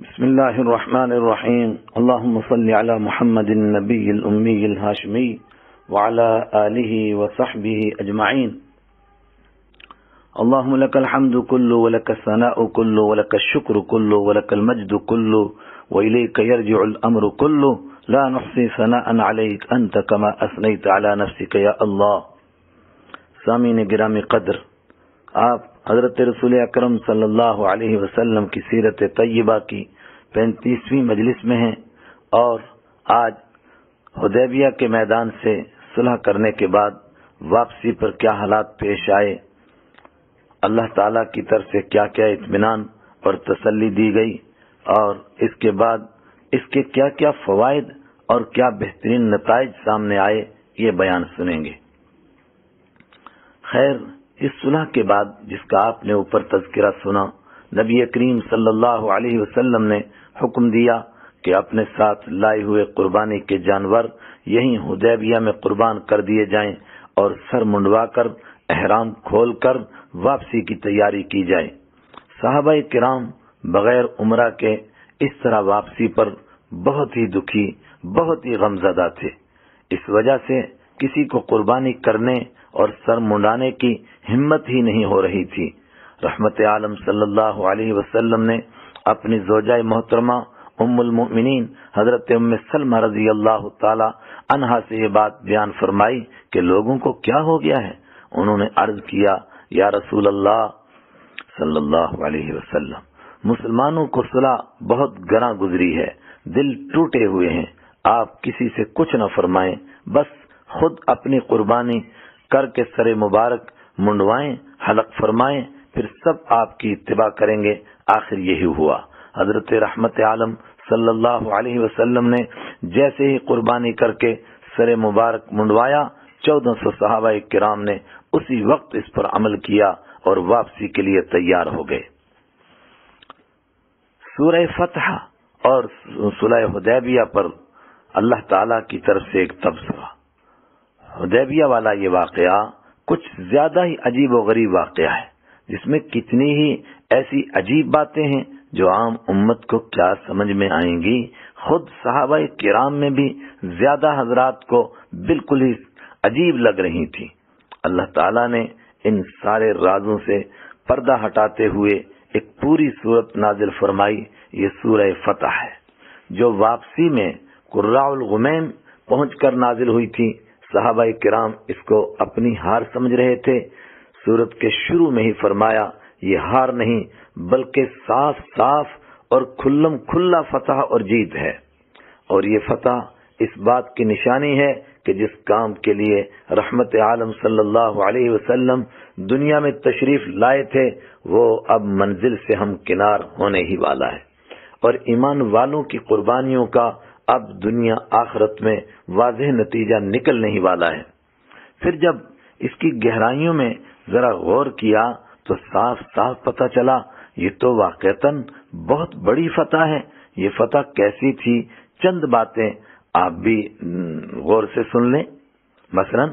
بسم الله الرحمن الرحيم. اللهم صل على محمد النبي الأمي الهاشمي وعلى آله وصحبه أجمعين. اللهم لك الحمد كله ولك الثناء كله ولك الشكر كله ولك المجد كله وإليك يرجع الأمر كله لا نحصي ثناء عليك أنت كما أثنيت على نفسك يا الله. سامعین گرامی قدر، آپ حضرت رسول اکرم صلی اللہ علیہ وسلم کی سیرت طیبہ کی 35ویں مجلس میں ہیں، اور آج حدیبیہ کے میدان سے صلح کرنے کے بعد واپسی پر کیا حالات پیش آئے، اللہ تعالیٰ کی طرف سے کیا کیا اطمینان اور تسلی دی گئی، اور اس کے بعد اس کے کیا کیا فوائد اور کیا بہترین نتائج سامنے آئے، یہ بیان سنیں گے۔ خیر، اس صلح کے بعد جس کا آپ نے اوپر تذکرہ سنا، نبی کریم صلی اللہ علیہ وسلم نے حکم دیا کہ اپنے ساتھ لائے ہوئے قربانی کے جانور یہیں حدیبیہ میں قربان کر دیے جائیں اور سر منڈوا کر احرام کھول کر واپسی کی تیاری کی جائے۔ صحابہ کرام بغیر عمرہ کے اس طرح واپسی پر بہت ہی دکھی، بہت ہی غمزدہ تھے۔ اس وجہ سے کسی کو قربانی کرنے اور سر منڈانے کی ہمت ہی نہیں ہو رہی تھی۔ رحمت عالم صلی اللہ علیہ وسلم نے اپنی زوجہ محترمہ ام المؤمنین حضرت ام سلمہ رضی اللہ تعالی عنہا سے یہ بات بیان فرمائی کہ لوگوں کو کیا ہو گیا ہے۔ انہوں نے عرض کیا، یا رسول اللہ صلی اللہ علیہ وسلم، مسلمانوں کو صلح بہت گراں گزری ہے، دل ٹوٹے ہوئے ہیں، آپ کسی سے کچھ نہ فرمائیں، بس خود اپنی قربانی کر کے سر مبارک منڈوائیں، حلق فرمائیں، پھر سب آپ کی اتباع کریں گے۔ آخر یہی ہوا۔ حضرت رحمت عالم صلی اللہ علیہ وسلم نے جیسے ہی قربانی کر کے سر مبارک منڈوایا، 1400 صحابہ کرام نے اسی وقت اس پر عمل کیا اور واپسی کے لیے تیار ہو گئے۔ سورہ فتح اور صلح حدیبیہ پر اللہ تعالی کی طرف سے ایک تبصرہ۔ حدیبیہ والا یہ واقعہ کچھ زیادہ ہی عجیب و غریب واقعہ ہے، جس میں کتنی ہی ایسی عجیب باتیں ہیں جو عام امت کو کیا سمجھ میں آئیں گی۔ خود صحابہ کرام میں بھی زیادہ حضرات کو بالکل ہی عجیب لگ رہی تھی۔ اللہ تعالیٰ نے ان سارے رازوں سے پردہ ہٹاتے ہوئے ایک پوری صورت نازل فرمائی۔ یہ سورہ فتح ہے، جو واپسی میں قراء الغمیم پہنچ کر نازل ہوئی تھی۔ صحابہ کرام اس کو اپنی ہار سمجھ رہے تھے۔ سورت کے شروع میں ہی فرمایا، یہ ہار نہیں بلکہ صاف صاف اور کھلم کھلا فتح اور جیت ہے، اور یہ فتح اس بات کی نشانی ہے کہ جس کام کے لیے رحمت عالم صلی اللہ علیہ وسلم دنیا میں تشریف لائے تھے، وہ اب منزل سے ہمکنار ہونے ہی والا ہے، اور ایمان والوں کی قربانیوں کا اب دنیا آخرت میں واضح نتیجہ نکلنے ہی والا ہے۔ پھر جب اس کی گہرائیوں میں ذرا غور کیا تو صاف صاف پتہ چلا یہ تو واقعتاً بہت بڑی فتح ہے۔ یہ فتح کیسی تھی؟ چند باتیں آپ بھی غور سے سن لیں۔ مثلا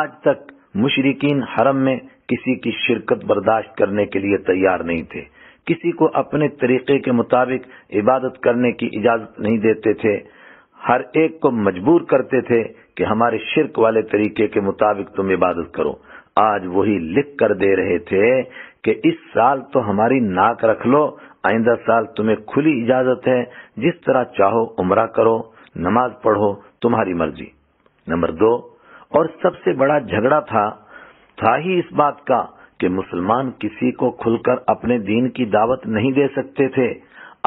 آج تک مشرکین حرم میں کسی کی شرکت برداشت کرنے کے لیے تیار نہیں تھے، کسی کو اپنے طریقے کے مطابق عبادت کرنے کی اجازت نہیں دیتے تھے، ہر ایک کو مجبور کرتے تھے کہ ہمارے شرک والے طریقے کے مطابق تم عبادت کرو۔ آج وہی لکھ کر دے رہے تھے کہ اس سال تو ہماری ناک رکھ لو، آئندہ سال تمہیں کھلی اجازت ہے، جس طرح چاہو عمرہ کرو، نماز پڑھو، تمہاری مرضی۔ نمبر 2، اور سب سے بڑا جھگڑا تھا ہی اس بات کا کہ مسلمان کسی کو کھل کر اپنے دین کی دعوت نہیں دے سکتے تھے۔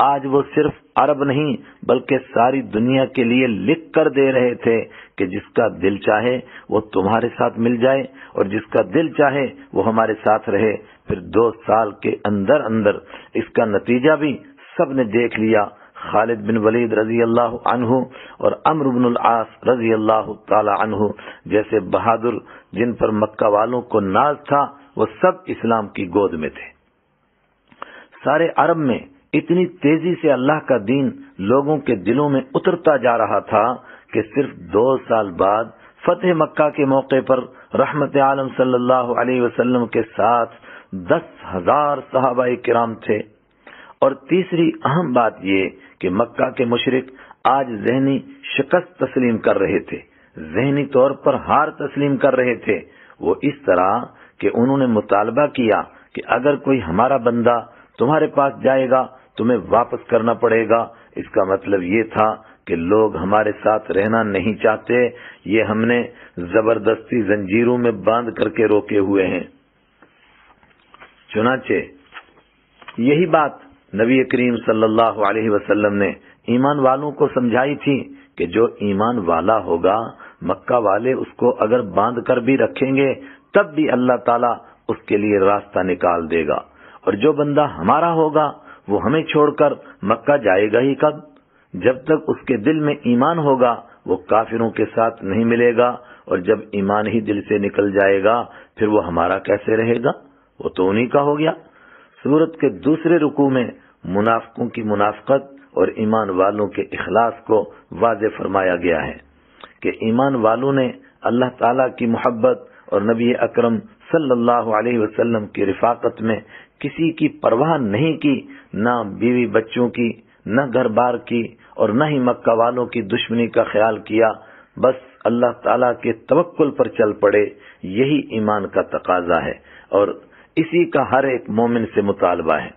آج وہ صرف عرب نہیں بلکہ ساری دنیا کے لیے لکھ کر دے رہے تھے کہ جس کا دل چاہے وہ تمہارے ساتھ مل جائے، اور جس کا دل چاہے وہ ہمارے ساتھ رہے۔ پھر 2 سال کے اندر اندر اس کا نتیجہ بھی سب نے دیکھ لیا۔ خالد بن ولید رضی اللہ عنہ اور عمرو بن العاص رضی اللہ تعالی عنہ جیسے بہادر جن پر مکہ والوں کو ناز تھا، وہ سب اسلام کی گود میں تھے۔ سارے عرب میں اتنی تیزی سے اللہ کا دین لوگوں کے دلوں میں اترتا جا رہا تھا کہ صرف 2 سال بعد فتح مکہ کے موقع پر رحمت عالم صلی اللہ علیہ وسلم کے ساتھ 10,000 صحابہ کرام تھے، اور تیسری اہم بات یہ کہ مکہ کے مشرک آج ذہنی شکست تسلیم کر رہے تھے، ذہنی طور پر ہار تسلیم کر رہے تھے۔ وہ اس طرح کہ انہوں نے مطالبہ کیا کہ اگر کوئی ہمارا بندہ تمہارے پاس جائے گا تمہیں واپس کرنا پڑے گا۔ اس کا مطلب یہ تھا کہ لوگ ہمارے ساتھ رہنا نہیں چاہتے، یہ ہم نے زبردستی زنجیروں میں باندھ کر کے روکے ہوئے ہیں۔ چنانچہ یہی بات نبی کریم صلی اللہ علیہ وسلم نے ایمان والوں کو سمجھائی تھی کہ جو ایمان والا ہوگا مکہ والے اس کو اگر باندھ کر بھی رکھیں گے تب بھی اللہ تعالیٰ اس کے لیے راستہ نکال دے گا، اور جو بندہ ہمارا ہوگا وہ ہمیں چھوڑ کر مکہ جائے گا ہی کب؟ جب تک اس کے دل میں ایمان ہوگا وہ کافروں کے ساتھ نہیں ملے گا، اور جب ایمان ہی دل سے نکل جائے گا پھر وہ ہمارا کیسے رہے گا؟ وہ تو انہی کا ہو گیا۔ سورت کے دوسرے رکوع میں منافقوں کی منافقت اور ایمان والوں کے اخلاص کو واضح فرمایا گیا ہے کہ ایمان والوں نے اللہ تعالیٰ کی محبت اور نبی اکرم صلی اللہ علیہ وسلم کی رفاقت میں کسی کی پرواہ نہیں کی، نہ بیوی بچوں کی، نہ گھر بار کی، اور نہ ہی مکہ والوں کی دشمنی کا خیال کیا، بس اللہ تعالیٰ کے توکل پر چل پڑے۔ یہی ایمان کا تقاضا ہے اور اسی کا ہر ایک مومن سے مطالبہ ہے۔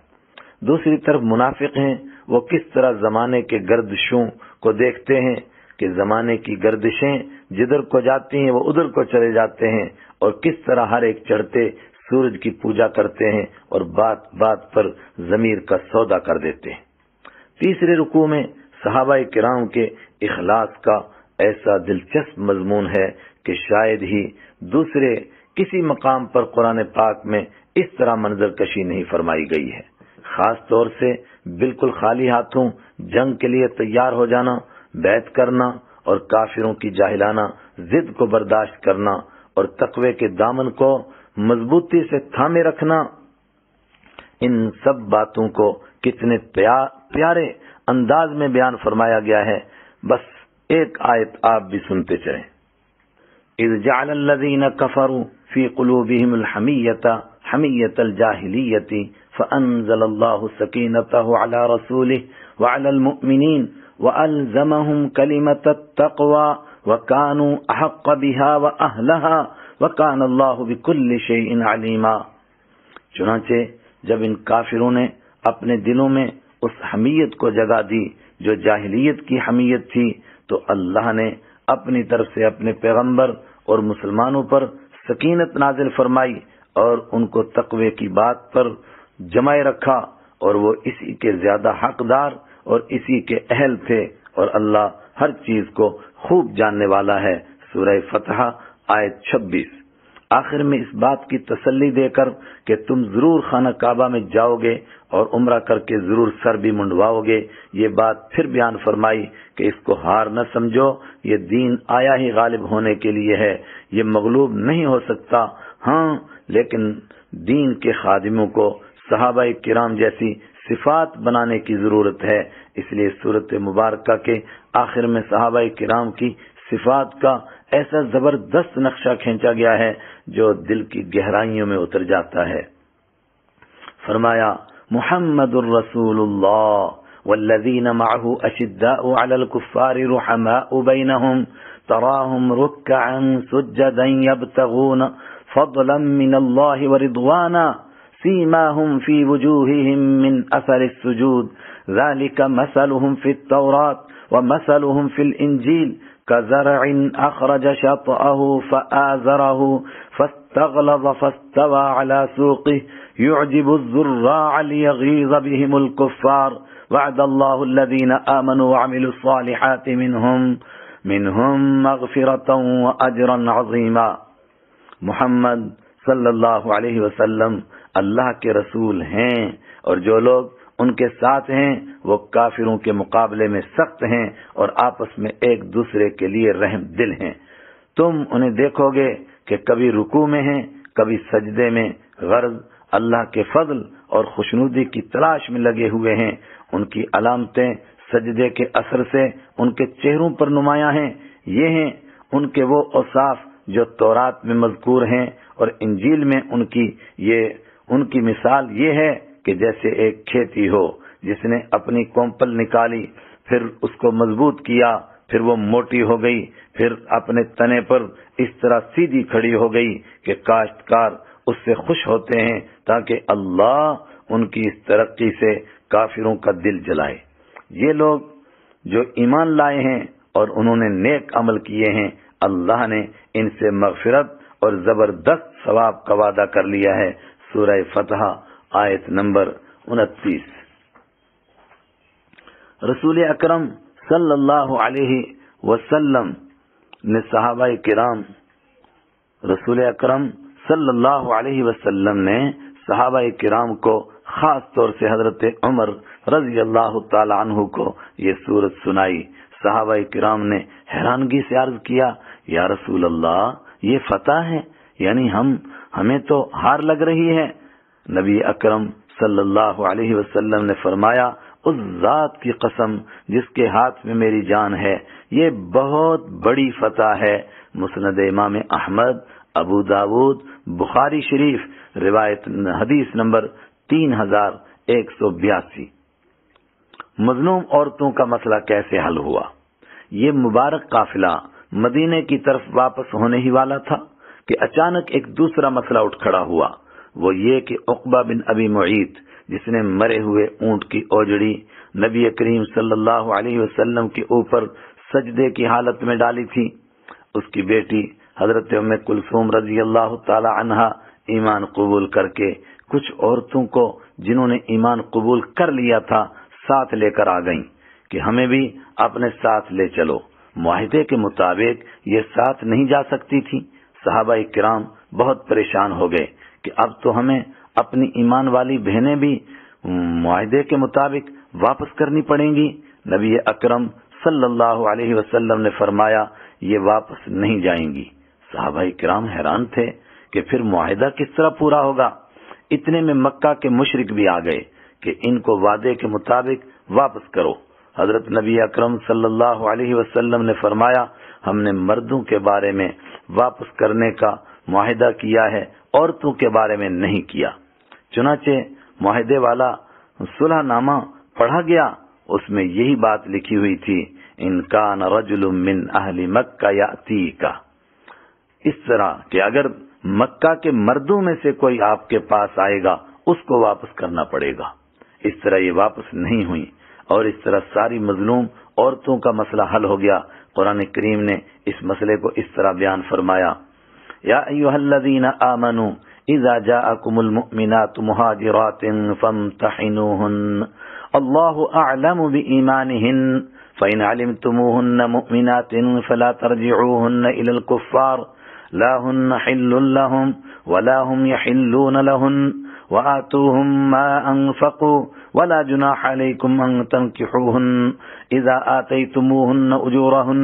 دوسری طرف منافق ہیں، وہ کس طرح زمانے کے گردشوں کو دیکھتے ہیں کہ زمانے کی گردشیں جدھر کو جاتی ہیں وہ ادھر کو چلے جاتے ہیں، اور کس طرح ہر ایک چڑھتے سورج کی پوجا کرتے ہیں اور بات بات پر ضمیر کا سودا کر دیتے ہیں۔ تیسرے رکوع میں صحابہ کرام کے اخلاص کا ایسا دلچسپ مضمون ہے کہ شاید ہی دوسرے کسی مقام پر قرآن پاک میں اس طرح منظر کشی نہیں فرمائی گئی ہے۔ خاص طور سے بالکل خالی ہاتھوں جنگ کے لیے تیار ہو جانا، بیعت کرنا اور کافروں کی جاہلانہ ضد کو برداشت کرنا اور تقوی کے دامن کو مضبوطی سے تھامے رکھنا، ان سب باتوں کو کتنے پیارے انداز میں بیان فرمایا گیا ہے۔ بس ایک آیت آپ بھی سنتے چلیں۔ اذ جعل الذین کفروا فی قلوبہم الحمیۃ حمیۃ الجاہلیۃ فانزل اللہ سکینتہ علی رسولہ وعلی المؤمنین وألزمهم كلمة التقوى وكانوا أحق بها وأهلها وكان الله بكل شيء عليما۔ چنانچہ جب ان کافروں نے اپنے دلوں میں اس حمیت کو جگہ دی جو جاہلیت کی حمیت تھی، تو اللہ نے اپنی طرف سے اپنے پیغمبر اور مسلمانوں پر سکینت نازل فرمائی اور ان کو تقوی کی بات پر جمائے رکھا، اور وہ اسی کے زیادہ حقدار اور اسی کے اہل تھے، اور اللہ ہر چیز کو خوب جاننے والا ہے۔ سورہ فتح آیت 26۔ آخر میں اس بات کی تسلی دے کر کہ تم ضرور خانہ کعبہ میں جاؤ گے اور عمرہ کر کے ضرور سر بھی منڈواؤ گے، یہ بات پھر بیان فرمائی کہ اس کو ہار نہ سمجھو، یہ دین آیا ہی غالب ہونے کے لیے ہے، یہ مغلوب نہیں ہو سکتا۔ ہاں، لیکن دین کے خادموں کو صحابہ کرام جیسی صفات بنانے کی ضرورت ہے۔ اس لیے سورۃ مبارکہ کے آخر میں صحابہ کرام کی صفات کا ایسا زبردست نقشہ کھینچا گیا ہے جو دل کی گہرائیوں میں اتر جاتا ہے۔ فرمایا محمد الرسول اللہ والذین معه اشداء علی الکفار رحماء بینہم تراہم رکعا سجدا یبتغون فضلا من اللہ ورضوانا سیماہم فی وجوہہم من اثر السجود ذلك مثلهم في التوراة ومثلهم في الانجیل كزرع اخرج شطأه فآزره فاستغلظ فاستوى على سوقه يعجب الزراع ليغيظ بهم الكفار وعد الله الذين آمنوا وعملوا الصالحات منهم مغفرة وأجرا عظيما۔ محمد صلی اللہ علیہ وسلم اللہ کے رسول ہیں، اور جو لوگ ان کے ساتھ ہیں وہ کافروں کے مقابلے میں سخت ہیں اور آپس میں ایک دوسرے کے لیے رحم دل ہیں۔ تم انہیں دیکھو گے کہ کبھی رکوع میں ہیں، کبھی سجدے میں، غرض اللہ کے فضل اور خوشنودی کی تلاش میں لگے ہوئے ہیں۔ ان کی علامتیں سجدے کے اثر سے ان کے چہروں پر نمایاں ہیں۔ یہ ہیں ان کے وہ اوصاف جو تورات میں مذکور ہیں، اور انجیل میں ان کی مثال یہ ہے کہ جیسے ایک کھیتی ہو جس نے اپنی کومپل نکالی، پھر اس کو مضبوط کیا، پھر وہ موٹی ہو گئی، پھر اپنے تنے پر اس طرح سیدھی کھڑی ہو گئی کہ کاشتکار اس سے خوش ہوتے ہیں تاکہ اللہ ان کی اس ترقی سے کافروں کا دل جلائے۔ یہ لوگ جو ایمان لائے ہیں اور انہوں نے نیک عمل کیے ہیں، اللہ نے ان سے مغفرت اور زبردست ثواب کا وعدہ کر لیا ہے۔ سورہ فتح آیت نمبر 29۔ رسول اکرم صلی اللہ علیہ وسلم نے صحابہ کرام رسول اکرم صلی اللہ علیہ وسلم نے صحابہ کرام کو، خاص طور سے حضرت عمر رضی اللہ تعالی عنہ کو یہ سورت سنائی۔ صحابہ کرام نے حیرانگی سے عرض کیا، یا رسول اللہ، یہ فتح ہے؟ یعنی ہمیں تو ہار لگ رہی ہے۔ نبی اکرم صلی اللہ علیہ وسلم نے فرمایا، اس ذات کی قسم جس کے ہاتھ میں میری جان ہے، یہ بہت بڑی فتح ہے۔ مسند امام احمد، ابو داود، بخاری شریف، روایت حدیث نمبر 3182۔ مظلوم عورتوں کا مسئلہ کیسے حل ہوا؟ یہ مبارک قافلہ مدینے کی طرف واپس ہونے ہی والا تھا کہ اچانک ایک دوسرا مسئلہ اٹھ کھڑا ہوا، وہ یہ کہ عقبہ بن ابی معیط، جس نے مرے ہوئے اونٹ کی اوجڑی نبی کریم صلی اللہ علیہ وسلم کے اوپر سجدے کی حالت میں ڈالی تھی، اس کی بیٹی حضرت ام کلثوم رضی اللہ تعالی عنہا ایمان قبول کر کے کچھ عورتوں کو جنہوں نے ایمان قبول کر لیا تھا ساتھ لے کر آ گئیں کہ ہمیں بھی اپنے ساتھ لے چلو۔ معاہدے کے مطابق یہ ساتھ نہیں جا سکتی تھی۔ صحابہ کرام بہت پریشان ہو گئے کہ اب تو ہمیں اپنی ایمان والی بہنیں بھی معاہدے کے مطابق واپس کرنی پڑیں گی۔ نبی اکرم صلی اللہ علیہ وسلم نے فرمایا، یہ واپس نہیں جائیں گی۔ صحابہ کرام حیران تھے کہ پھر معاہدہ کس طرح پورا ہوگا۔ اتنے میں مکہ کے مشرک بھی آ گئے کہ ان کو وعدے کے مطابق واپس کرو۔ حضرت نبی اکرم صلی اللہ علیہ وسلم نے فرمایا، ہم نے مردوں کے بارے میں واپس کرنے کا معاہدہ کیا ہے، عورتوں کے بارے میں نہیں کیا۔ چنانچہ معاہدے والا صلح نامہ پڑھا گیا، اس میں یہی بات لکھی ہوئی تھی، ان کان رجل من اہل مکہ یاتیکا، اس طرح کہ اگر مکہ کے مردوں میں سے کوئی آپ کے پاس آئے گا اس کو واپس کرنا پڑے گا۔ اس طرح یہ واپس نہیں ہوئی اور اس طرح ساری مظلوم عورتوں کا مسئلہ حل ہو گیا۔ قرآن کریم نے اس مسئلے کو اس طرح بیان فرمایا، یا ایھا الذین آمنوا اذا جاءکم المؤمنات مہاجرات فامتحنوہن اللہ اعلم بایمانہن فإن علمتموہن مؤمنات فلا ترجعوہن الی الکفار لا ہن حل لهم ولا هم يحلون لهن وآتوهم ما انفقوا ولا جناح عليكم ان تنكحوهن اذا آتيتموهن اجورهن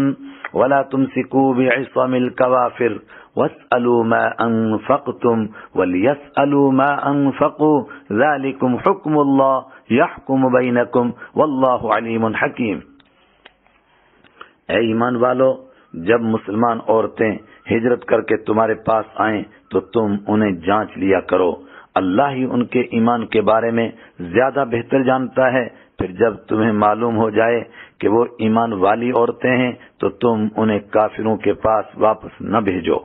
ولا تمسكوا بعصم الكوافر واسألوا ما انفقتم وليسألوا ما انفقوا ذلكم حكم الله يحكم بينكم والله عليم حكيم۔ اے ایمان والو، جب مسلمان عورتیں ہجرت کر کے تمہارے پاس آئیں تو تم انہیں جانچ لیا کرو، اللہ ہی ان کے ایمان کے بارے میں زیادہ بہتر جانتا ہے۔ پھر جب تمہیں معلوم ہو جائے کہ وہ ایمان والی عورتیں ہیں تو تم انہیں کافروں کے پاس واپس نہ بھیجو،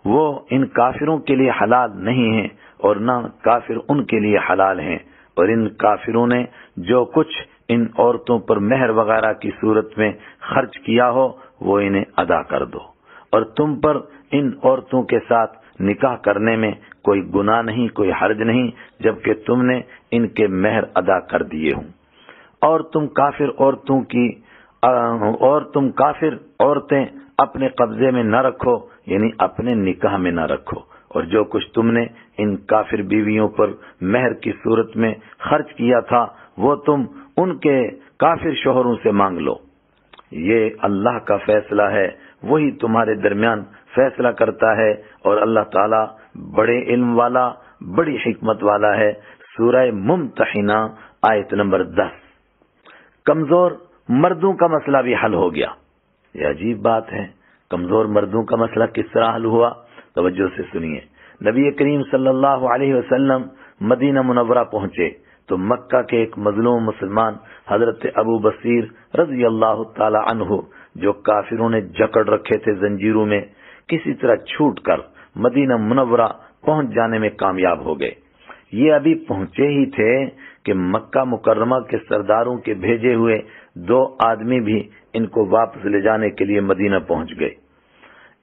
وہ ان کافروں کے لیے حلال نہیں ہیں اور نہ کافر ان کے لیے حلال ہیں، اور ان کافروں نے جو کچھ ان عورتوں پر مہر وغیرہ کی صورت میں خرچ کیا ہو وہ انہیں ادا کر دو، اور تم پر ان عورتوں کے ساتھ نکاح کرنے میں کوئی گناہ نہیں، کوئی حرج نہیں، جبکہ تم نے ان کے مہر ادا کر دیے ہوں۔ اور تم کافر عورتیں اپنے قبضے میں نہ رکھو، یعنی اپنے نکاح میں نہ رکھو، اور جو کچھ تم نے ان کافر بیویوں پر مہر کی صورت میں خرچ کیا تھا وہ تم ان کے کافر شوہروں سے مانگ لو۔ یہ اللہ کا فیصلہ ہے، وہی تمہارے درمیان فیصلہ کرتا ہے، اور اللہ تعالیٰ بڑے علم والا، بڑی حکمت والا ہے۔ سورہ ممتحنہ آیت نمبر 10۔ کمزور مردوں کا مسئلہ بھی حل ہو گیا۔ یہ عجیب بات ہے، کمزور مردوں کا مسئلہ کس طرح حل ہوا؟ توجہ سے سنیے۔ نبی کریم صلی اللہ علیہ وسلم مدینہ منورہ پہنچے تو مکہ کے ایک مظلوم مسلمان حضرت ابو بصیر رضی اللہ تعالی عنہ، جو کافروں نے جکڑ رکھے تھے زنجیروں میں، کسی طرح چھوٹ کر مدینہ منورہ پہنچ جانے میں کامیاب ہو گئے۔ یہ ابھی پہنچے ہی تھے کہ مکہ مکرمہ کے سرداروں کے بھیجے ہوئے 2 آدمی بھی ان کو واپس لے جانے کے لیے مدینہ پہنچ گئے۔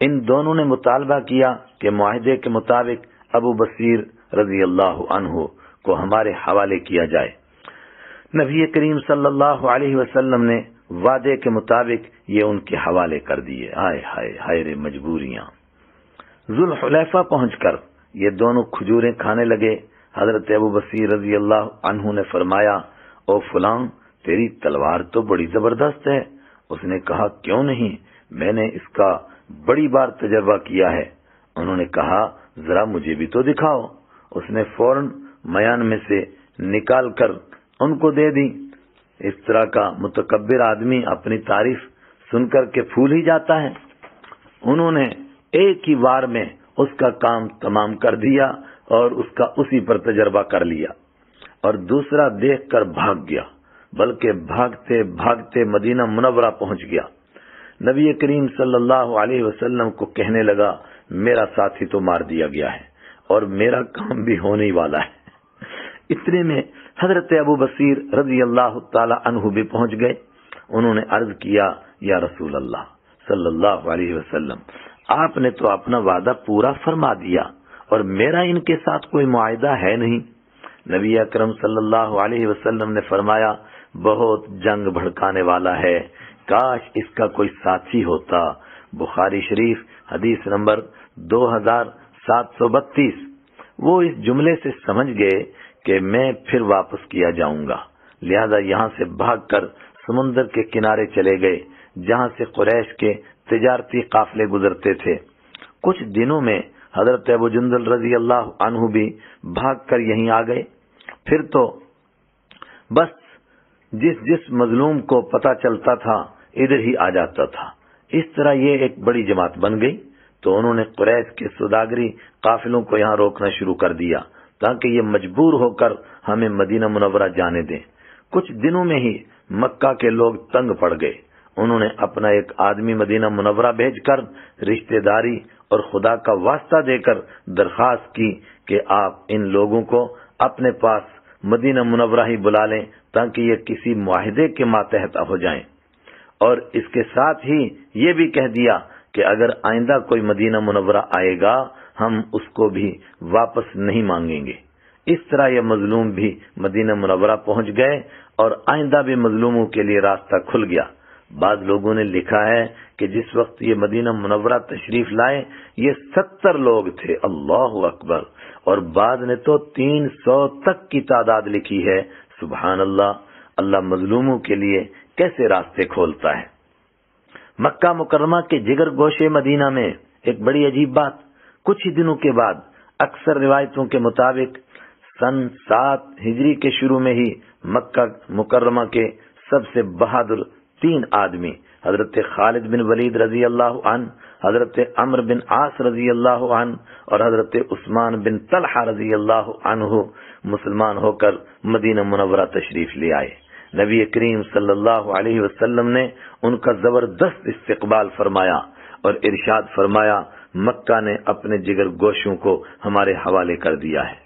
ان دونوں نے مطالبہ کیا کہ معاہدے کے مطابق ابو بصیر رضی اللہ عنہ کو ہمارے حوالے کیا جائے۔ نبی کریم صلی اللہ علیہ وسلم نے وعدے کے مطابق یہ ان کے حوالے کر دیے۔ ہائے ہائے ہائے رے مجبوریاں۔ ذوالحلیفہ پہنچ کر یہ دونوں کھجوریں کھانے لگے۔ حضرت ابو بصیر رضی اللہ عنہ نے فرمایا، او فلاں، تیری تلوار تو بڑی زبردست ہے۔ اس نے کہا، کیوں نہیں، میں نے اس کا بڑی بار تجربہ کیا ہے۔ انہوں نے کہا، ذرا مجھے بھی تو دکھاؤ۔ اس نے فوراً میان میں سے نکال کر ان کو دے دی۔ اس طرح کا متکبر آدمی اپنی تعریف سن کر کے پھول ہی جاتا ہے۔ انہوں نے ایک ہی وار میں اس کا کام تمام کر دیا اور اس کا اسی پر تجربہ کر لیا، اور دوسرا دیکھ کر بھاگ گیا، بلکہ بھاگتے بھاگتے مدینہ منورہ پہنچ گیا۔ نبی کریم صلی اللہ علیہ وسلم کو کہنے لگا، میرا ساتھی تو مار دیا گیا ہے اور میرا کام بھی ہونے والا ہے۔ اتنے میں حضرت ابو بصیر رضی اللہ تعالی عنہ بھی پہنچ گئے۔ انہوں نے عرض کیا، یا رسول اللہ صلی اللہ علیہ وسلم، آپ نے تو اپنا وعدہ پورا فرما دیا اور میرا ان کے ساتھ کوئی معاہدہ ہے نہیں۔ نبی اکرم صلی اللہ علیہ وسلم نے فرمایا، بہت جنگ بھڑکانے والا ہے، کاش اس کا کوئی ساتھی ہوتا۔ بخاری شریف حدیث نمبر 2732۔ وہ اس جملے سے سمجھ گئے کہ میں پھر واپس کیا جاؤں گا، لہذا یہاں سے بھاگ کر سمندر کے کنارے چلے گئے، جہاں سے قریش کے تجارتی قافلے گزرتے تھے۔ کچھ دنوں میں حضرت ابو جندل رضی اللہ عنہ بھی بھاگ کر یہیں آ گئے۔ پھر تو بس جس مظلوم کو پتہ چلتا تھا ادھر ہی آ جاتا تھا۔ اس طرح یہ ایک بڑی جماعت بن گئی، تو انہوں نے قریش کے سوداگری قافلوں کو یہاں روکنا شروع کر دیا تاکہ یہ مجبور ہو کر ہمیں مدینہ منورہ جانے دیں۔ کچھ دنوں میں ہی مکہ کے لوگ تنگ پڑ گئے۔ انہوں نے اپنا ایک آدمی مدینہ منورہ بھیج کر رشتہ داری اور خدا کا واسطہ دے کر درخواست کی کہ آپ ان لوگوں کو اپنے پاس مدینہ منورہ ہی بلا لیں تاکہ یہ کسی معاہدے کے ماتحت ہو جائیں، اور اس کے ساتھ ہی یہ بھی کہہ دیا کہ اگر آئندہ کوئی مدینہ منورہ آئے گا ہم اس کو بھی واپس نہیں مانگیں گے۔ اس طرح یہ مظلوم بھی مدینہ منورہ پہنچ گئے اور آئندہ بھی مظلوموں کے لیے راستہ کھل گیا۔ بعض لوگوں نے لکھا ہے کہ جس وقت یہ مدینہ منورہ تشریف لائے یہ 70 لوگ تھے، اللہ اکبر، اور بعض نے تو 300 تک کی تعداد لکھی ہے۔ سبحان اللہ، اللہ مظلوموں کے لیے کیسے راستے کھولتا ہے۔ مکہ مکرمہ کے جگر گوشے مدینہ میں ایک بڑی عجیب بات، کچھ ہی دنوں کے بعد اکثر روایتوں کے مطابق سن 7 ہجری کے شروع میں ہی مکہ مکرمہ کے سب سے بہادر 3 آدمی، حضرت خالد بن ولید رضی اللہ عنہ، حضرت عمرو بن عاص رضی اللہ عنہ اور حضرت عثمان بن طلحہ رضی اللہ عنہ مسلمان ہو کر مدینہ منورہ تشریف لے آئے۔ نبی کریم صلی اللہ علیہ وسلم نے ان کا زبردست استقبال فرمایا اور ارشاد فرمایا، مکہ نے اپنے جگر گوشوں کو ہمارے حوالے کر دیا ہے۔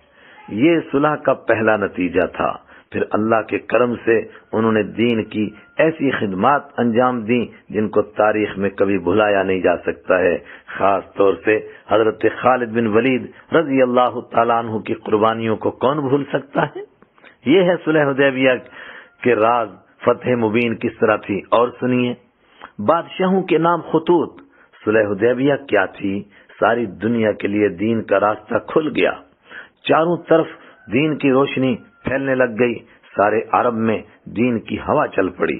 یہ صلح کا پہلا نتیجہ تھا۔ پھر اللہ کے کرم سے انہوں نے دین کی ایسی خدمات انجام دیں جن کو تاریخ میں کبھی بھلایا نہیں جا سکتا ہے۔ خاص طور سے حضرت خالد بن ولید رضی اللہ تعالیٰ عنہ کی قربانیوں کو کون بھول سکتا ہے۔ یہ ہے صلح حدیبیہ کے راز، فتح مبین کس طرح تھی، اور سنیے۔ بادشاہوں کے نام خطوط۔ صلح حدیبیہ کیا تھی؟ ساری دنیا کے لیے دین کا راستہ کھل گیا، چاروں طرف دین کی روشنی پھیلنے لگ گئی، سارے عرب میں دین کی ہوا چل پڑی۔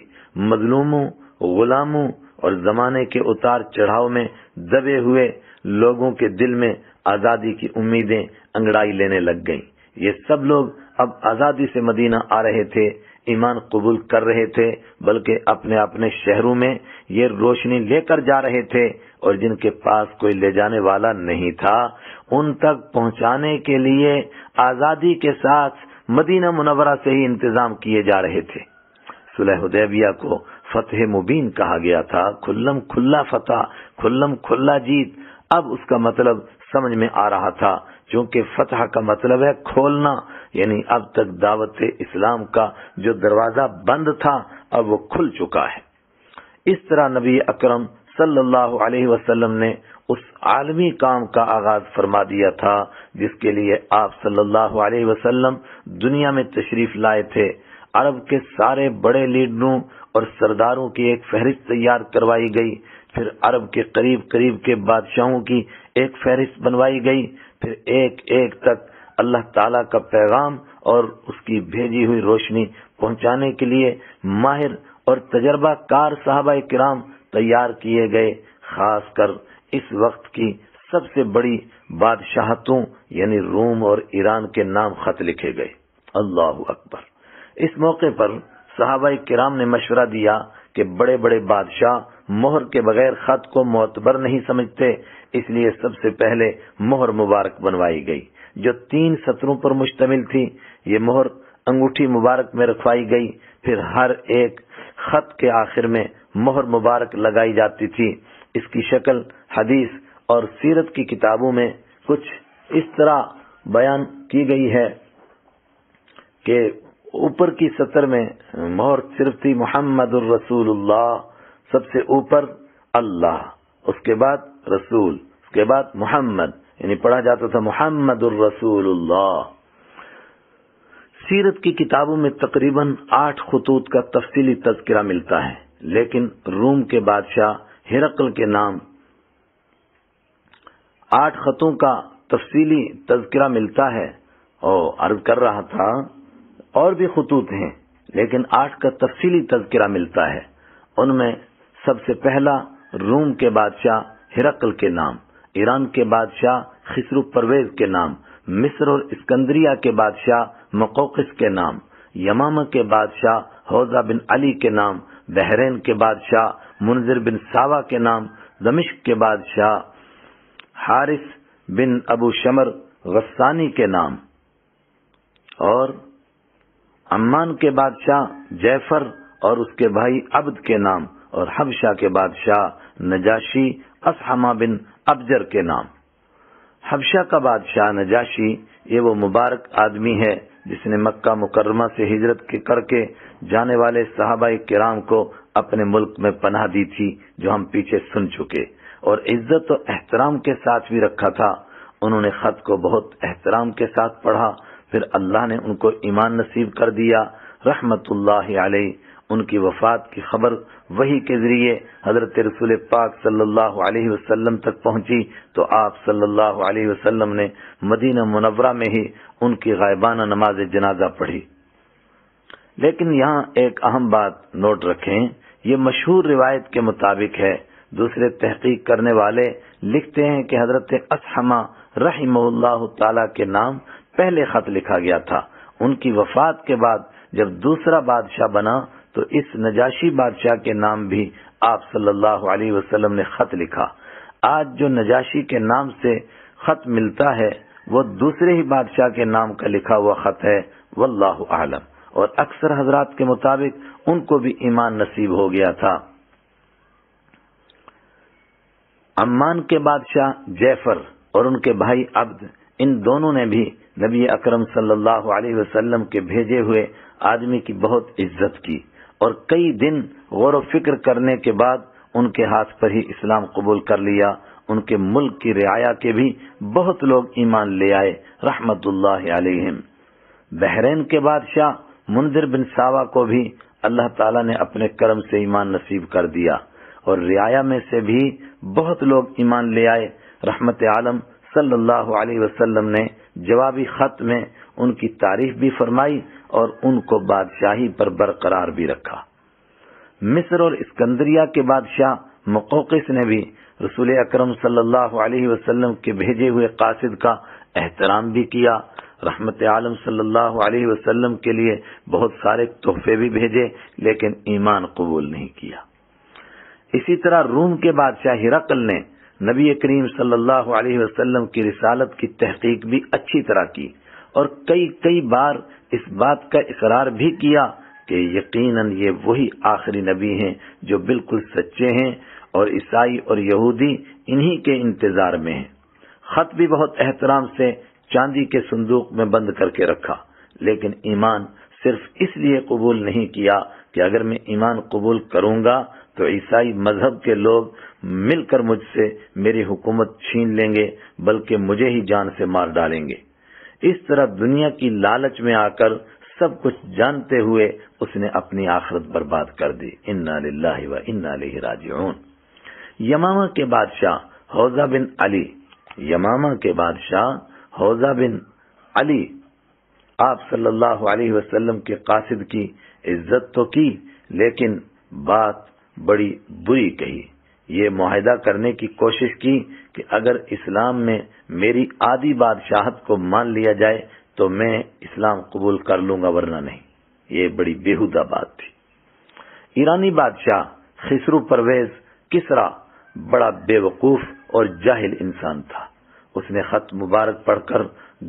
مظلوموں، غلاموں اور زمانے کے اتار چڑھاؤ میں دبے ہوئے لوگوں کے دل میں آزادی کی امیدیں انگڑائی لینے لگ گئیں۔ یہ سب لوگ اب آزادی سے مدینہ آ رہے تھے، ایمان قبول کر رہے تھے، بلکہ اپنے اپنے شہروں میں یہ روشنی لے کر جا رہے تھے، اور جن کے پاس کوئی لے جانے والا نہیں تھا ان تک پہنچانے کے لیے آزادی کے ساتھ مدینہ منورہ سے ہی انتظام کیے جا رہے تھے۔ صلح حدیبیہ کو فتح مبین کہا گیا تھا، کھلم کھلا فتح، کھلم کھلا جیت۔ اب اس کا مطلب سمجھ میں آ رہا تھا، چونکہ فتح کا مطلب ہے کھولنا، یعنی اب تک دعوت اسلام کا جو دروازہ بند تھا اب وہ کھل چکا ہے۔ اس طرح نبی اکرم صلی اللہ علیہ وسلم نے اس عالمی کام کا آغاز فرما دیا تھا جس کے لیے آپ صلی اللہ علیہ وسلم دنیا میں تشریف لائے تھے۔ عرب کے سارے بڑے لیڈروں اور سرداروں کی ایک فہرست تیار کروائی گئی، پھر عرب کے قریب قریب کے بادشاہوں کی ایک فہرست بنوائی گئی، پھر ایک ایک تک اللہ تعالیٰ کا پیغام اور اس کی بھیجی ہوئی روشنی پہنچانے کے لیے ماہر اور تجربہ کار صحابہ کرام تیار کیے گئے۔ خاص کر اس وقت کی سب سے بڑی بادشاہتوں یعنی روم اور ایران کے نام خط لکھے گئے۔ اللہ اکبر۔ اس موقع پر صحابہ کرام نے مشورہ دیا کہ بڑے بڑے بادشاہ مہر کے بغیر خط کو معتبر نہیں سمجھتے، اس لیے سب سے پہلے مہر مبارک بنوائی گئی جو 3 سطروں پر مشتمل تھی۔ یہ مہر انگوٹھی مبارک میں رکھوائی گئی، پھر ہر ایک خط کے آخر میں مہر مبارک لگائی جاتی تھی۔ اس کی شکل حدیث اور سیرت کی کتابوں میں کچھ اس طرح بیان کی گئی ہے کہ اوپر کی سطر میں مہر صرف تھی محمد الرسول اللہ، سب سے اوپر اللہ، اس کے بعد رسول، اس کے بعد محمد، یعنی پڑھا جاتا تھا محمد الرسول اللہ۔ سیرت کی کتابوں میں تقریباً 8 خطوط کا تفصیلی تذکرہ ملتا ہے، لیکن روم کے بادشاہ ہرقل کے نام 8 خطوں کا تفصیلی تذکرہ ملتا ہے۔ اور عرض کر رہا تھا اور بھی خطوط ہیں لیکن 8 کا تفصیلی تذکرہ ملتا ہے۔ ان میں سب سے پہلا روم کے بادشاہ ہرقل کے نام، ایران کے بادشاہ خسرو پرویز کے نام، مصر اور اسکندریہ کے بادشاہ مقوقس کے نام، یمامہ کے بادشاہ حوزہ بن علی کے نام، بحرین کے بادشاہ منذر بن ساوا کے نام، دمشق کے بادشاہ حارث بن ابو شمر غسانی کے نام، اور عمان کے بادشاہ جعفر اور اس کے بھائی عبد کے نام، اور حبشہ کے بادشاہ نجاشی اصحمہ بن ابجر کے نام۔ حبشہ کا بادشاہ نجاشی یہ وہ مبارک آدمی ہے جس نے مکہ مکرمہ سے ہجرت کر کے جانے والے صحابہ کرام کو اپنے ملک میں پناہ دی تھی، جو ہم پیچھے سن چکے، اور عزت و احترام کے ساتھ بھی رکھا تھا۔ انہوں نے خط کو بہت احترام کے ساتھ پڑھا، پھر اللہ نے ان کو ایمان نصیب کر دیا رحمت اللہ علیہ۔ ان کی وفات کی خبر وحی کے ذریعے حضرت رسول پاک صلی اللہ علیہ وسلم تک پہنچی تو آپ صلی اللہ علیہ وسلم نے مدینہ منورہ میں ہی ان کی غائبانہ نماز جنازہ پڑھی۔ لیکن یہاں ایک اہم بات نوٹ رکھیں، یہ مشہور روایت کے مطابق ہے۔ دوسرے تحقیق کرنے والے لکھتے ہیں کہ حضرت اصحمہ رحمہ اللہ تعالی کے نام پہلے خط لکھا گیا تھا۔ ان کی وفات کے بعد جب دوسرا بادشاہ بنا تو اس نجاشی بادشاہ کے نام بھی آپ صلی اللہ علیہ وسلم نے خط لکھا۔ آج جو نجاشی کے نام سے خط ملتا ہے وہ دوسرے ہی بادشاہ کے نام کا لکھا ہوا خط ہے، واللہ اعلم، اور اکثر حضرات کے مطابق ان کو بھی ایمان نصیب ہو گیا تھا۔ عمان کے بادشاہ جعفر اور ان کے بھائی عبد، ان دونوں نے بھی نبی اکرم صلی اللہ علیہ وسلم کے بھیجے ہوئے آدمی کی بہت عزت کی، اور کئی دن غور و فکر کرنے کے بعد ان کے ہاتھ پر ہی اسلام قبول کر لیا۔ ان کے ملک کی رعایا کے بھی بہت لوگ ایمان لے آئے رحمت اللہ علیہم۔ بحرین کے بادشاہ منذر بن ساوا کو بھی اللہ تعالیٰ نے اپنے کرم سے ایمان نصیب کر دیا، اور رعایا میں سے بھی بہت لوگ ایمان لے آئے۔ رحمت عالم صلی اللہ علیہ وسلم نے جوابی خط میں ان کی تعریف بھی فرمائی اور ان کو بادشاہی پر برقرار بھی رکھا۔ مصر اور اسکندریہ کے بادشاہ مقوقس نے بھی رسول اکرم صلی اللہ علیہ وسلم کے بھیجے ہوئے قاصد کا احترام بھی کیا۔ رحمت عالم صلی اللہ علیہ وسلم کے لیے بہت سارے تحفے بھی بھیجے لیکن ایمان قبول نہیں کیا۔ اسی طرح روم کے بادشاہ ہرقل نے نبی کریم صلی اللہ علیہ وسلم کی رسالت کی تحقیق بھی اچھی طرح کی، اور کئی کئی بار اس بات کا اقرار بھی کیا کہ یقیناً یہ وہی آخری نبی ہیں جو بالکل سچے ہیں، اور عیسائی اور یہودی انہی کے انتظار میں ہیں۔ خط بھی بہت احترام سے چاندی کے صندوق میں بند کر کے رکھا، لیکن ایمان صرف اس لیے قبول نہیں کیا کہ اگر میں ایمان قبول کروں گا تو عیسائی مذہب کے لوگ مل کر مجھ سے میری حکومت چھین لیں گے، بلکہ مجھے ہی جان سے مار ڈالیں گے۔ اس طرح دنیا کی لالچ میں آ کر سب کچھ جانتے ہوئے اس نے اپنی آخرت برباد کر دی۔ انا للہ و انا الیہ راجعون۔ یمامہ کے بادشاہ حوضہ بن علی، یمامہ کے بادشاہ حوضہ بن علی آپ صلی اللہ علیہ وسلم کے قاصد کی عزت تو کی، لیکن بات بڑی بری کہی۔ یہ معاہدہ کرنے کی کوشش کی کہ اگر اسلام میں میری آدھی بادشاہت کو مان لیا جائے تو میں اسلام قبول کر لوں گا، ورنہ نہیں۔ یہ بڑی بیہودہ بات تھی۔ ایرانی بادشاہ خسرو پرویز کسرا بڑا بے وقوف اور جاہل انسان تھا۔ اس نے خط مبارک پڑھ کر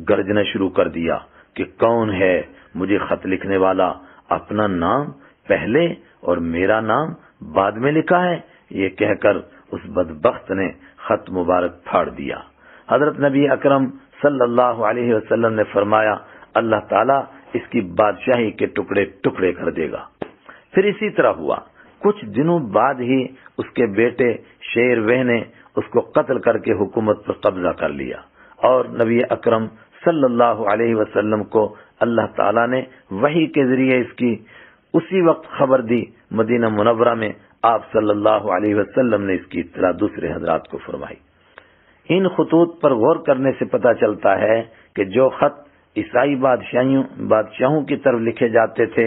گرجنا شروع کر دیا کہ کون ہے مجھے خط لکھنے والا، اپنا نام پہلے اور میرا نام بعد میں لکھا ہے۔ یہ کہہ کر اس بدبخت نے خط مبارک پھاڑ دیا۔ حضرت نبی اکرم صلی اللہ علیہ وسلم نے فرمایا اللہ تعالیٰ اس کی بادشاہی کے ٹکڑے ٹکڑے کر دے گا۔ پھر اسی طرح ہوا۔ کچھ دنوں بعد ہی اس کے بیٹے شیر وہ نے اس کو قتل کر کے حکومت پر قبضہ کر لیا، اور نبی اکرم صلی اللہ علیہ وسلم کو اللہ تعالیٰ نے وحی کے ذریعے اس کی اسی وقت خبر دی۔ مدینہ منورہ میں آپ صلی اللہ علیہ وسلم نے اس کی اطلاع دوسرے حضرات کو فرمائی۔ ان خطوط پر غور کرنے سے پتہ چلتا ہے کہ جو خط عیسائی بادشاہوں کی طرف لکھے جاتے تھے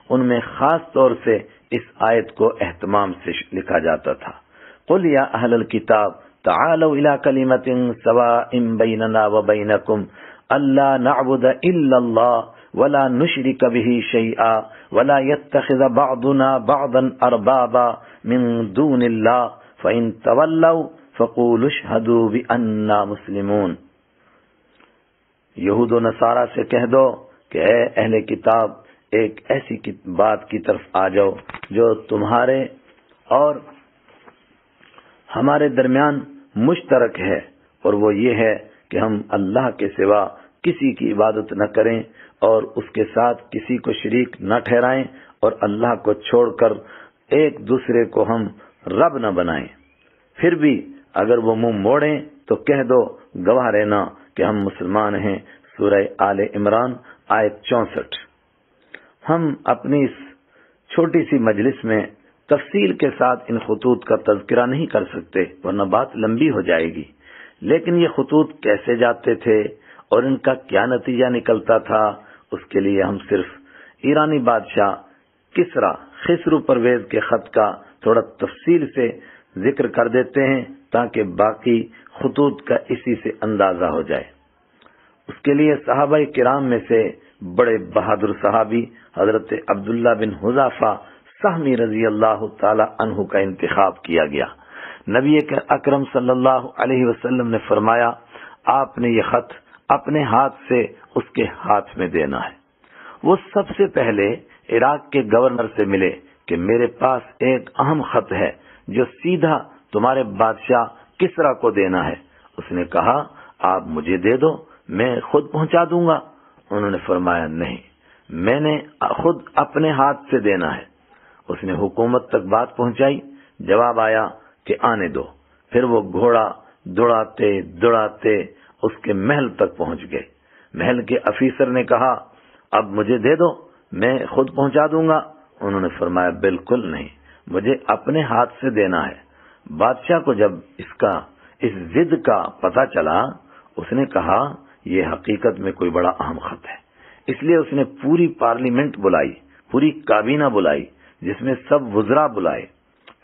ان میں خاص طور سے اس آیت کو اہتمام سے لکھا جاتا تھا، قُلْ يَا أَهْلَ الْكِتَابِ تَعَالَوْا إِلَىٰ كَلِمَةٍ سَوَاءٍ بَيْنَنَا وَبَيْنَكُمْ أَلَّا نَعْبُدَ إِلَّا اللَّهَ وَلَا نُشْرِكَ بِهِ شَيْئًا وَلَا يَتَّخِذَ بَعْضُنَا بَعْضًا أَرْبَابًا مِّن دُونِ اللَّهِ فَإِن تَوَلَّوْا فَقُولُوا اشْهَدُوا بِأَنَّا مُسْلِمُونَ۔ یہود و نصارہ سے کہہ دو کہ اے اہل کتاب، ایک ایسی بات کی طرف آ جاؤ جو تمہارے اور ہمارے درمیان مشترک ہے، اور وہ یہ ہے کہ ہم اللہ کے سوا کسی کی عبادت نہ کریں اور اس کے ساتھ کسی کو شریک نہ ٹھہرائیں، اور اللہ کو چھوڑ کر ایک دوسرے کو ہم رب نہ بنائیں۔ پھر بھی اگر وہ منہ موڑیں تو کہہ دو گواہ رہنا کہ ہم مسلمان ہیں۔ سورہ آل عمران آیت 64۔ ہم اپنی اس چھوٹی سی مجلس میں تفصیل کے ساتھ ان خطوط کا تذکرہ نہیں کر سکتے، ورنہ بات لمبی ہو جائے گی، لیکن یہ خطوط کیسے جاتے تھے اور ان کا کیا نتیجہ نکلتا تھا، اس کے لیے ہم صرف ایرانی بادشاہ کسرا خسرو پرویز کے خط کا تھوڑا تفصیل سے ذکر کر دیتے ہیں تاکہ باقی خطوط کا اسی سے اندازہ ہو جائے۔ اس کے لیے صحابہ کرام میں سے بڑے بہادر صحابی حضرت عبداللہ بن حذافہ سہمی رضی اللہ تعالی عنہ کا انتخاب کیا گیا۔ نبی اکرم صلی اللہ علیہ وسلم نے فرمایا آپ نے یہ خط اپنے ہاتھ سے اس کے ہاتھ میں دینا ہے۔ وہ سب سے پہلے عراق کے گورنر سے ملے کہ میرے پاس ایک اہم خط ہے جو سیدھا تمہارے بادشاہ کسرا کو دینا ہے۔ اس نے کہا آپ مجھے دے دو، میں خود پہنچا دوں گا۔ انہوں نے فرمایا نہیں، میں نے خود اپنے ہاتھ سے دینا ہے۔ اس نے حکومت تک بات پہنچائی، جواب آیا کہ آنے دو۔ پھر وہ گھوڑا دوڑاتے دوڑاتے اس کے محل تک پہنچ گئے۔ محل کے افیسر نے کہا اب مجھے دے دو، میں خود پہنچا دوں گا۔ انہوں نے فرمایا بالکل نہیں، مجھے اپنے ہاتھ سے دینا ہے۔ بادشاہ کو جب اس ضد کا پتہ چلا، اس نے کہا یہ حقیقت میں کوئی بڑا اہم خط ہے، اس لیے اس نے پوری پارلیمنٹ بلائی، پوری کابینہ بلائی جس میں سب وزراء بلائے۔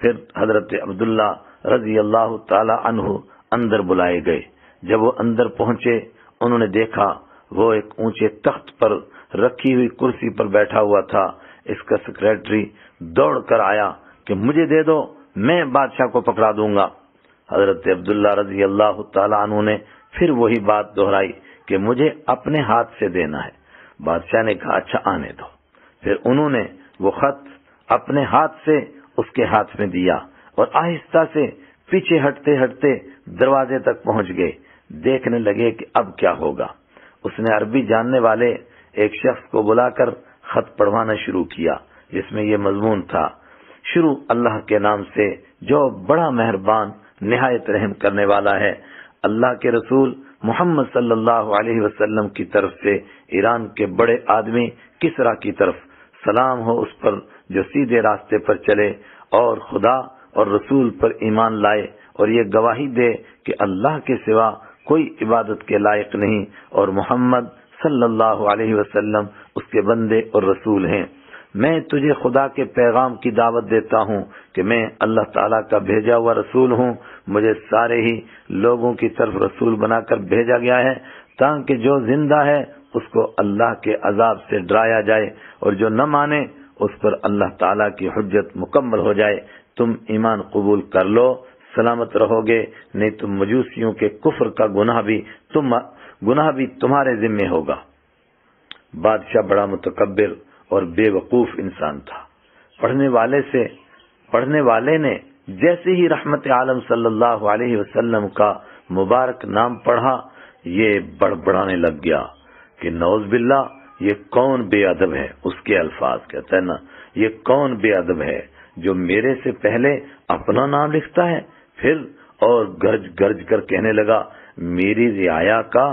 پھر حضرت عبداللہ رضی اللہ تعالی عنہ اندر بلائے گئے۔ جب وہ اندر پہنچے انہوں نے دیکھا وہ ایک اونچے تخت پر رکھی ہوئی کرسی پر بیٹھا ہوا تھا۔ اس کا سیکریٹری دوڑ کر آیا کہ مجھے دے دو، میں بادشاہ کو پکڑا دوں گا۔ حضرت عبداللہ رضی اللہ تعالی عنہ نے پھر وہی بات دہرائی کہ مجھے اپنے ہاتھ سے دینا ہے۔ بادشاہ نے کہا اچھا آنے دو۔ پھر انہوں نے وہ خط اپنے ہاتھ سے اس کے ہاتھ میں دیا اور آہستہ سے پیچھے ہٹتے ہٹتے دروازے تک پہنچ گئے۔ دیکھنے لگے کہ اب کیا ہوگا۔ اس نے عربی جاننے والے ایک شخص کو بلا کر خط پڑھوانا شروع کیا، جس میں یہ مضمون تھا: شروع اللہ کے نام سے جو بڑا مہربان نہایت رحم کرنے والا ہے۔ اللہ کے رسول محمد صلی اللہ علیہ وسلم کی طرف سے ایران کے بڑے آدمی کسرا کی طرف سلام ہو اس پر جو سیدھے راستے پر چلے اور خدا اور رسول پر ایمان لائے اور یہ گواہی دے کہ اللہ کے سوا کوئی عبادت کے لائق نہیں اور محمد صلی اللہ علیہ وسلم اس کے بندے اور رسول ہیں۔ میں تجھے خدا کے پیغام کی دعوت دیتا ہوں کہ میں اللہ تعالیٰ کا بھیجا ہوا رسول ہوں۔ مجھے سارے ہی لوگوں کی طرف رسول بنا کر بھیجا گیا ہے تاکہ جو زندہ ہے اس کو اللہ کے عذاب سے ڈرایا جائے اور جو نہ مانے اس پر اللہ تعالیٰ کی حجت مکمل ہو جائے۔ تم ایمان قبول کر لو، سلامت رہو گے، نہیں تم مجوسیوں کے کفر کا گناہ بھی تمہارے ذمہ ہوگا۔ بادشاہ بڑا متکبر اور بے وقوف انسان تھا۔ پڑھنے والے نے جیسے ہی رحمت عالم صلی اللہ علیہ وسلم کا مبارک نام پڑھا، یہ بڑبڑانے لگ گیا کہ نعوذ باللہ، یہ کون بے ادب ہے۔ اس کے الفاظ کہتا ہے نا، یہ کون بے ادب ہے جو میرے سے پہلے اپنا نام لکھتا ہے، پھر اور گرج کر کہنے لگا میری رعایا کا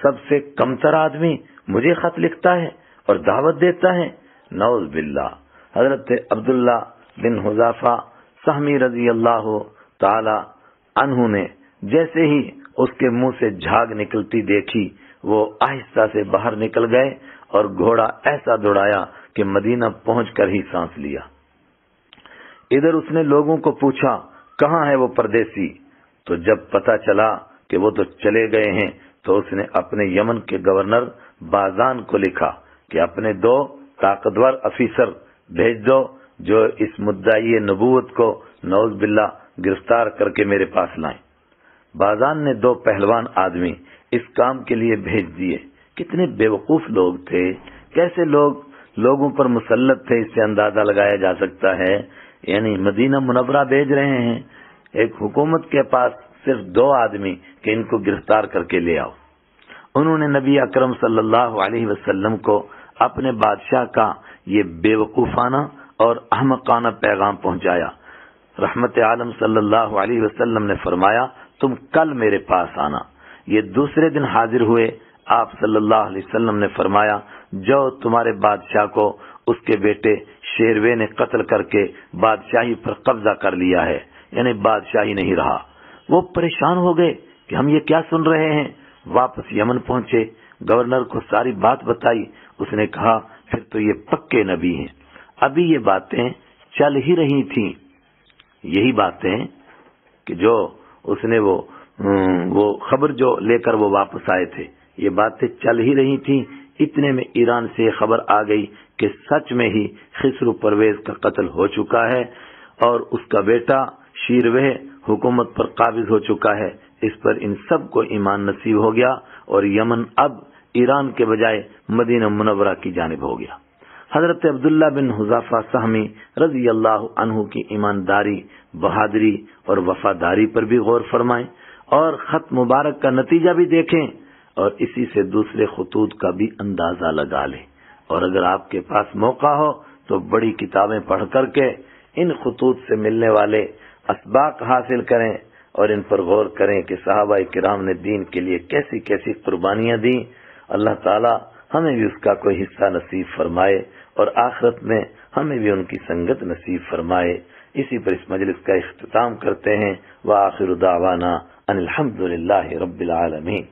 سب سے کمتر آدمی مجھے خط لکھتا ہے اور دعوت دیتا ہے۔ نعوذ باللہ۔ حضرت عبداللہ بن حذافہ سہمی رضی اللہ تعالی عنہ نے جیسے ہی اس کے منہ سے جھاگ نکلتی دیکھی، وہ آہستہ سے باہر نکل گئے اور گھوڑا ایسا دوڑایا کہ مدینہ پہنچ کر ہی سانس لیا۔ ادھر اس نے لوگوں کو پوچھا کہاں ہے وہ پردیسی، تو جب پتہ چلا کہ وہ تو چلے گئے ہیں تو اس نے اپنے یمن کے گورنر بازان کو لکھا کہ اپنے 2 طاقتور افیسر بھیج دو جو اس مدعی نبوت کو نعوذ باللہ گرفتار کر کے میرے پاس لائیں۔ بازان نے 2 پہلوان آدمی اس کام کے لیے بھیج دیے۔ کتنے بیوقوف لوگ تھے، کیسے لوگوں پر مسلط تھے، اس سے اندازہ لگایا جا سکتا ہے۔ یعنی مدینہ منورہ بھیج رہے ہیں ایک حکومت کے پاس صرف 2 آدمی کہ ان کو گرفتار کر کے لے آؤ۔ انہوں نے نبی اکرم صلی اللہ علیہ وسلم کو اپنے بادشاہ کا یہ بے وقوفانہ اور احمقانہ پیغام پہنچایا۔ رحمت عالم صلی اللہ علیہ وسلم نے فرمایا تم کل میرے پاس آنا۔ یہ دوسرے دن حاضر ہوئے۔ آپ صلی اللہ علیہ وسلم نے فرمایا جو تمہارے بادشاہ کو اس کے بیٹے شیروے نے قتل کر کے بادشاہی پر قبضہ کر لیا ہے، یعنی بادشاہی نہیں رہا۔ وہ پریشان ہو گئے کہ ہم یہ کیا سن رہے ہیں۔ واپس یمن پہنچے، گورنر کو ساری بات بتائی۔ اس نے کہا پھر تو یہ پکے نبی ہیں۔ ابھی یہ باتیں چل ہی رہی تھیں، یہی باتیں کہ جو اس نے وہ خبر جو لے کر وہ واپس آئے تھے، یہ باتیں چل ہی رہی تھیں۔ اتنے میں ایران سے یہ خبر آ گئی کہ سچ میں ہی خسرو پرویز کا قتل ہو چکا ہے اور اس کا بیٹا شیروے حکومت پر قابض ہو چکا ہے۔ اس پر ان سب کو ایمان نصیب ہو گیا اور یمن اب ایران کے بجائے مدینہ منورہ کی جانب ہو گیا۔ حضرت عبداللہ بن حذافہ سہمی رضی اللہ عنہ کی ایمانداری، بہادری اور وفاداری پر بھی غور فرمائیں اور خط مبارک کا نتیجہ بھی دیکھیں اور اسی سے دوسرے خطوط کا بھی اندازہ لگا لیں۔ اور اگر آپ کے پاس موقع ہو تو بڑی کتابیں پڑھ کر کے ان خطوط سے ملنے والے اسباق حاصل کریں اور ان پر غور کریں کہ صحابہ کرام نے دین کے لیے کیسی کیسی قربانیاں دیں۔ اللہ تعالی ہمیں بھی اس کا کوئی حصہ نصیب فرمائے اور آخرت میں ہمیں بھی ان کی سنگت نصیب فرمائے۔ اسی پر اس مجلس کا اختتام کرتے ہیں۔ وآخر دعوانا ان الحمد للہ رب العالمین۔